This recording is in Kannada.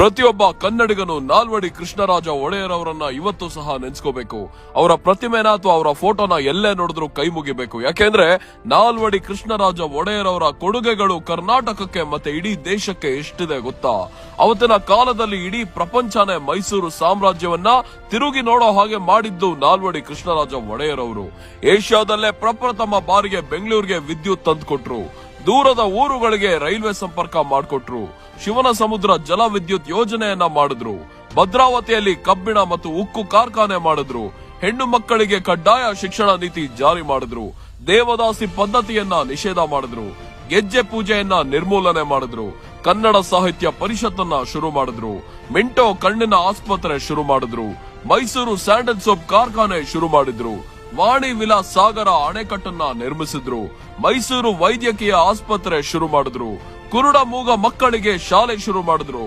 ಪ್ರತಿಯೊಬ್ಬ ಕನ್ನಡಿಗನು ನಾಲ್ವಡಿ ಕೃಷ್ಣರಾಜ ಒಡೆಯರ್ ಅವರನ್ನ ಇವತ್ತು ಸಹ ನೆನ್ಸ್ಕೋಬೇಕು. ಅವರ ಪ್ರತಿಮೆನ ಅಥವಾ ಅವರ ಫೋಟೋನ ಎಲ್ಲೇ ನೋಡಿದ್ರು ಕೈ ಮುಗಿಬೇಕು. ಯಾಕೆಂದ್ರೆ ನಾಲ್ವಡಿ ಕೃಷ್ಣರಾಜ ಒಡೆಯರ್ ಅವರ ಕೊಡುಗೆಗಳು ಕರ್ನಾಟಕಕ್ಕೆ ಮತ್ತೆ ಇಡೀ ದೇಶಕ್ಕೆ ಎಷ್ಟಿದೆ ಗೊತ್ತಾ? ಅವತ್ತಿನ ಕಾಲದಲ್ಲಿ ಇಡೀ ಪ್ರಪಂಚನೇ ಮೈಸೂರು ಸಾಮ್ರಾಜ್ಯವನ್ನ ತಿರುಗಿ ನೋಡೋ ಹಾಗೆ ಮಾಡಿದ್ದು ನಾಲ್ವಡಿ ಕೃಷ್ಣರಾಜ ಒಡೆಯರ್ ಅವರು. ಏಷ್ಯಾದಲ್ಲೇ ಪ್ರಪ್ರಥಮ ಬಾರಿಗೆ ಬೆಂಗಳೂರಿಗೆ ವಿದ್ಯುತ್ ತಂದುಕೊಟ್ರು. ದೂರದ ಊರುಗಳಿಗೆ ರೈಲ್ವೆ ಸಂಪರ್ಕ ಮಾಡಿಕೊಟ್ರು. ಶಿವನ ಸಮುದ್ರ ಜಲ ವಿದ್ಯುತ್ ಯೋಜನೆಯನ್ನ ಮಾಡಿದ್ರು. ಭದ್ರಾವತಿಯಲ್ಲಿ ಕಬ್ಬಿಣ ಮತ್ತು ಉಕ್ಕು ಕಾರ್ಖಾನೆ ಮಾಡಿದ್ರು. ಹೆಣ್ಣು ಮಕ್ಕಳಿಗೆ ಕಡ್ಡಾಯ ಶಿಕ್ಷಣ ನೀತಿ ಜಾರಿ ಮಾಡಿದ್ರು. ದೇವದಾಸಿ ಪದ್ಧತಿಯನ್ನ ನಿಷೇಧ ಮಾಡಿದ್ರು. ಗೆಜ್ಜೆ ಪೂಜೆಯನ್ನ ನಿರ್ಮೂಲನೆ ಮಾಡಿದ್ರು. ಕನ್ನಡ ಸಾಹಿತ್ಯ ಪರಿಷತ್ತನ್ನ ಶುರು ಮಾಡಿದ್ರು. ಮಿಂಟೋ ಕಣ್ಣಿನ ಆಸ್ಪತ್ರೆ ಶುರು ಮಾಡಿದ್ರು. ಮೈಸೂರು ಸ್ಯಾಂಡಲ್ ಸೋಪ್ ಕಾರ್ಖಾನೆ ಶುರು ಮಾಡಿದ್ರು. ವಾಣಿ ವಿಲಾಸ್ ಸಾಗರ ಅಣೆಕಟ್ಟನ್ನ ನಿರ್ಮಿಸಿದ್ರು. ಮೈಸೂರು ವೈದ್ಯಕೀಯ ಆಸ್ಪತ್ರೆ ಶುರು ಮಾಡಿದ್ರು. ಕುರುಡ ಮೂಗ ಮಕ್ಕಳಿಗೆ ಶಾಲೆ ಶುರು ಮಾಡಿದ್ರು.